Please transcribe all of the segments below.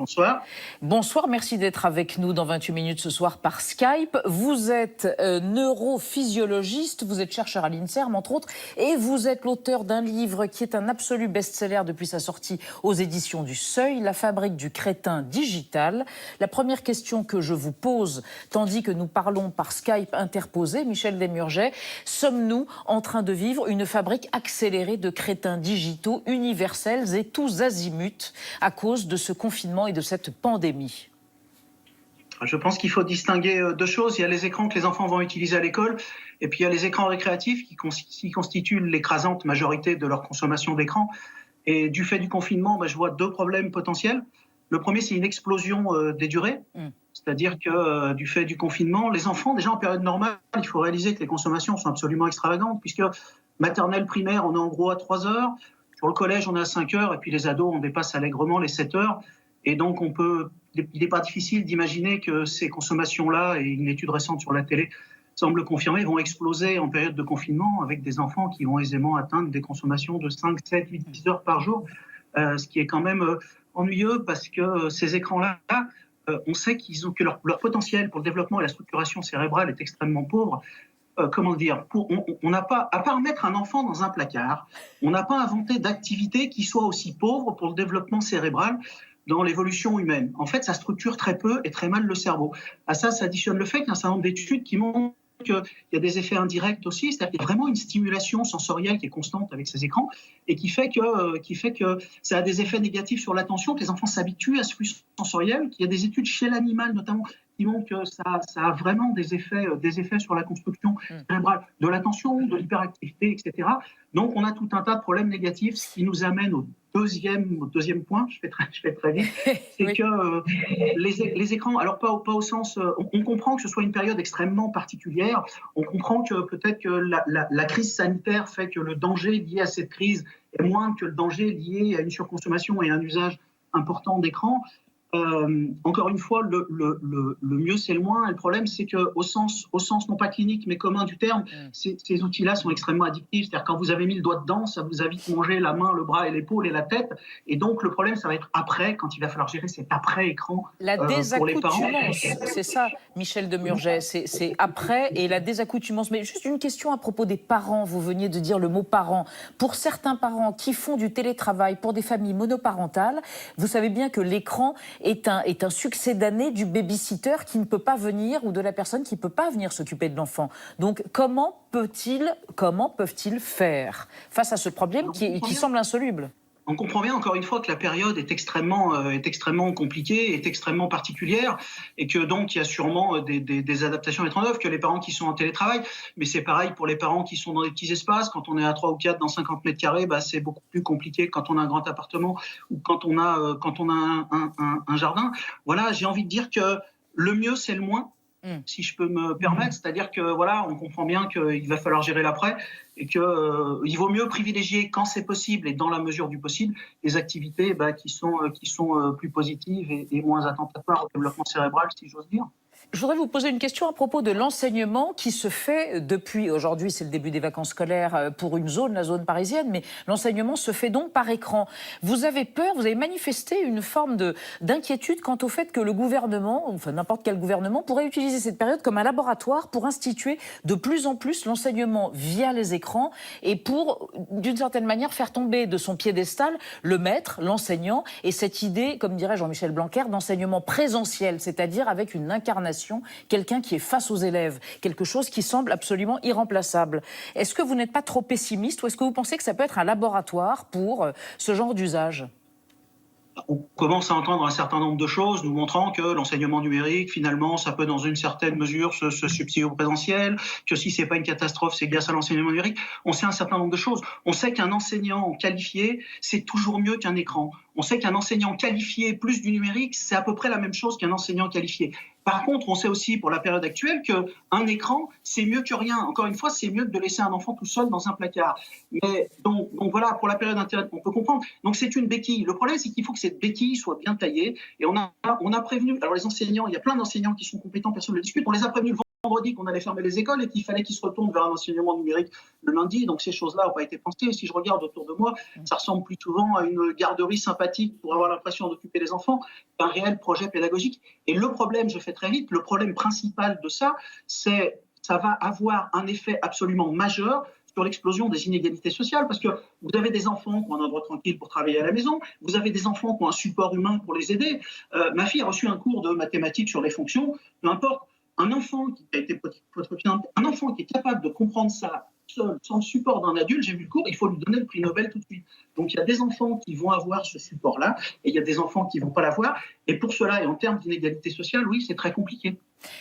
bonsoir. Bonsoir, merci d'être avec nous dans 28 minutes ce soir par Skype. Vous êtes neurophysiologiste, vous êtes chercheur à l'INSERM entre autres, et vous êtes l'auteur d'un livre qui est un absolu best-seller depuis sa sortie aux éditions du Seuil, La fabrique du crétin digital. La première question que je vous pose, tandis que nous parlons par Skype interposé, Michel Desmurget, sommes-nous en train de vivre une fabrique accélérée de crétins digitaux universels et tous azimuts à cause de ce confinement et de cette pandémie? Je pense qu'il faut distinguer deux choses. Il y a les écrans que les enfants vont utiliser à l'école, et puis il y a les écrans récréatifs qui constituent l'écrasante majorité de leur consommation d'écran. Et du fait du confinement, je vois deux problèmes potentiels. Le premier, c'est une explosion des durées. C'est-à-dire que du fait du confinement, les enfants, déjà en période normale, il faut réaliser que les consommations sont absolument extravagantes, puisque maternelle, primaire, on est en gros à 3 heures. Sur le collège, on est à 5 heures, et puis les ados, on dépasse allègrement les 7 heures. Et donc, il n'est pas difficile d'imaginer que ces consommations-là, et une étude récente sur la télé semble confirmer, vont exploser en période de confinement avec des enfants qui vont aisément atteindre des consommations de 5, 7, 8, 10 heures par jour, ce qui est quand même ennuyeux parce que ces écrans-là, on sait que leur potentiel pour le développement et la structuration cérébrale est extrêmement pauvre. Comment dire, on n'a pas, à part mettre un enfant dans un placard, on n'a pas inventé d'activité qui soit aussi pauvre pour le développement cérebral dans l'évolution humaine. En fait, ça structure très peu et très mal le cerveau. À ça s'additionne le fait qu'il y a un certain nombre d'études qui montrent qu'il y a des effets indirects aussi, c'est-à-dire qu'il y a vraiment une stimulation sensorielle qui est constante avec ces écrans et qui fait que ça a des effets négatifs sur l'attention, que les enfants s'habituent à ce flux sensoriel, qu'il y a des études chez l'animal notamment qui montrent que ça a vraiment des effets sur la construction cérébrale de l'attention, de l'hyperactivité, etc. Donc on a tout un tas de problèmes négatifs, ce qui nous amène au deuxième point, je fais très vite, c'est oui. Que les écrans, alors pas au sens, on comprend que ce soit une période extrêmement particulière, on comprend que peut-être que la crise sanitaire fait que le danger lié à cette crise est moindre que le danger lié à une surconsommation et un usage important d'écran. Encore une fois, le mieux c'est le moins. Et le problème, c'est qu'au sens non pas clinique mais commun du terme, ces outils-là sont extrêmement addictifs. C'est-à-dire quand vous avez mis le doigt dedans, ça vous a vite mangé la main, le bras et l'épaule et la tête. Et donc le problème, ça va être après, quand il va falloir gérer cet après-écran pour les parents. C'est ça, Michel Desmurget, c'est après et la désaccoutumance. Mais juste une question à propos des parents. Vous veniez de dire le mot parents. Pour certains parents qui font du télétravail, pour des familles monoparentales, vous savez bien que l'écran est un succédané du babysitter qui ne peut pas venir ou de la personne qui ne peut pas venir s'occuper de l'enfant. Donc comment peuvent-ils faire face à ce problème qui semble insoluble? On comprend bien, encore une fois, que la période est extrêmement compliquée, est extrêmement particulière, et que donc il y a sûrement des adaptations à mettre en œuvre, que les parents qui sont en télétravail, mais c'est pareil pour les parents qui sont dans des petits espaces. Quand on est à 3 ou 4 dans 50 mètres carrés, c'est beaucoup plus compliqué quand on a un grand appartement ou quand on a un jardin. Voilà, j'ai envie de dire que le mieux, c'est le moins. Si je peux me permettre, c'est-à-dire que voilà, on comprend bien qu'il va falloir gérer l'après et qu'il vaut mieux privilégier quand c'est possible et dans la mesure du possible des activités qui sont plus positives et moins attentatoires au développement cérébral, si j'ose dire. Je voudrais vous poser une question à propos de l'enseignement qui se fait depuis, aujourd'hui c'est le début des vacances scolaires pour une zone, la zone parisienne, mais l'enseignement se fait donc par écran. Vous avez peur, vous avez manifesté une forme d'inquiétude quant au fait que le gouvernement, enfin n'importe quel gouvernement, pourrait utiliser cette période comme un laboratoire pour instituer de plus en plus l'enseignement via les écrans et pour, d'une certaine manière, faire tomber de son piédestal le maître, l'enseignant, et cette idée, comme dirait Jean-Michel Blanquer, d'enseignement présentiel, c'est-à-dire avec une incarnation, quelqu'un qui est face aux élèves, quelque chose qui semble absolument irremplaçable. Est-ce que vous n'êtes pas trop pessimiste ou est-ce que vous pensez que ça peut être un laboratoire pour ce genre d'usage ? On commence à entendre un certain nombre de choses nous montrant que l'enseignement numérique, finalement, ça peut dans une certaine mesure se substituer au présentiel, que si c'est pas une catastrophe, c'est grâce à l'enseignement numérique. On sait un certain nombre de choses. On sait qu'un enseignant qualifié, c'est toujours mieux qu'un écran. On sait qu'un enseignant qualifié plus du numérique, c'est à peu près la même chose qu'un enseignant qualifié. Par contre, on sait aussi pour la période actuelle qu'un écran, c'est mieux que rien. Encore une fois, c'est mieux que de laisser un enfant tout seul dans un placard. Mais donc voilà, pour la période intérieure, on peut comprendre. Donc c'est une béquille. Le problème, c'est qu'il faut que cette béquille soit bien taillée. Et on a prévenu, alors les enseignants, il y a plein d'enseignants qui sont compétents, personne ne le discute, on les a prévenus vendredi qu'on allait fermer les écoles et qu'il fallait qu'ils se retournent vers un enseignement numérique le lundi. Donc ces choses-là n'ont pas été pensées. Si je regarde autour de moi, ça ressemble plus souvent à une garderie sympathique pour avoir l'impression d'occuper les enfants qu'un réel projet pédagogique. Et le problème, je fais très vite, le problème principal de ça, c'est ça va avoir un effet absolument majeur sur l'explosion des inégalités sociales, parce que vous avez des enfants qui ont un endroit tranquille pour travailler à la maison, vous avez des enfants qui ont un support humain pour les aider. Ma fille a reçu un cours de mathématiques sur les fonctions, peu importe, un enfant qui a été un enfant qui est capable de comprendre ça seul, sans le support d'un adulte, j'ai vu le cours, il faut lui donner le prix Nobel tout de suite. Donc il y a des enfants qui vont avoir ce support-là, et il y a des enfants qui ne vont pas l'avoir, et pour cela, et en termes d'inégalité sociale, oui, c'est très compliqué.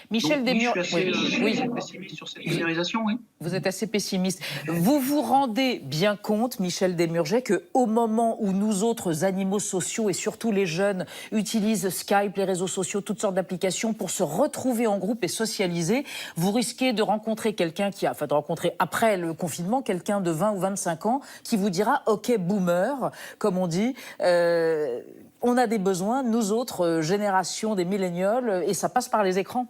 Michel Desmurger, je suis assez pessimiste sur cette numérisation, oui. Vous êtes assez pessimiste. Vous vous rendez bien compte, Michel Desmurger, qu'au moment où nous autres animaux sociaux et surtout les jeunes utilisent Skype, les réseaux sociaux, toutes sortes d'applications pour se retrouver en groupe et socialiser, vous risquez de rencontrer quelqu'un de rencontrer après le confinement, quelqu'un de 20 ou 25 ans qui vous dira « Ok, boomer », comme on dit, on a des besoins, nous autres, génération des millénials, et ça passe par les écrans.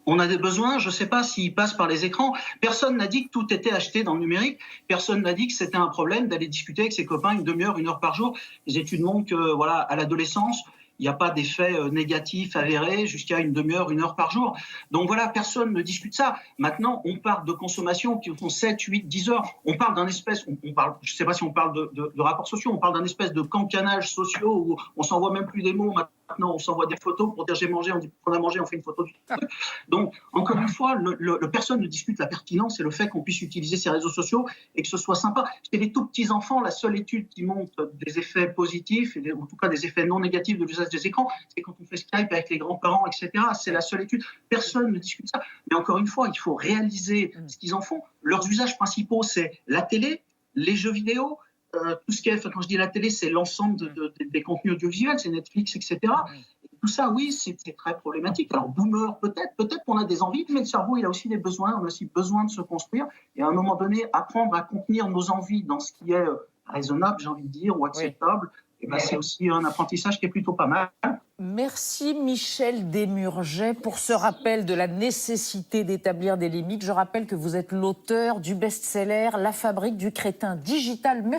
On a des besoins, je ne sais pas s'ils passent par les écrans. Personne n'a dit que tout était acheté dans le numérique. Personne n'a dit que c'était un problème d'aller discuter avec ses copains une demi-heure, 1 heure par jour. Les études montrent que, voilà, à l'adolescence, il n'y a pas d'effet négatif avéré jusqu'à une demi-heure, 1 heure par jour. Donc voilà, personne ne discute ça. Maintenant, on parle de consommation qui font 7, 8, 10 heures. On parle d'un espèce, on parle, je ne sais pas si on parle de rapports sociaux, on parle d'un espèce de cancanage sociaux où on s'envoie même plus des mots. Maintenant, on s'envoie des photos pour dire j'ai mangé, on dit qu'on a mangé, on fait une photo du truc. Donc, encore une fois, personne ne discute la pertinence et le fait qu'on puisse utiliser ces réseaux sociaux et que ce soit sympa. Chez les tout petits enfants, la seule étude qui montre des effets positifs, et en tout cas des effets non négatifs de l'usage des écrans, c'est quand on fait Skype avec les grands-parents, etc. C'est la seule étude. Personne ne discute ça. Mais encore une fois, il faut réaliser ce qu'ils en font. Leurs usages principaux, c'est la télé, les jeux vidéo, tout ce qui est, quand je dis la télé, c'est l'ensemble des contenus audiovisuels, c'est Netflix, etc. Et tout ça, oui, c'est très problématique. Alors, boomer, peut-être qu'on a des envies, mais le cerveau, il a aussi des besoins, on a aussi besoin de se construire. Et à un moment donné, apprendre à contenir nos envies dans ce qui est raisonnable, j'ai envie de dire, ou acceptable, et ben, c'est aussi un apprentissage qui est plutôt pas mal. Merci Michel Desmurger pour ce rappel de la nécessité d'établir des limites. Je rappelle que vous êtes l'auteur du best-seller La fabrique du crétin digital. Merci.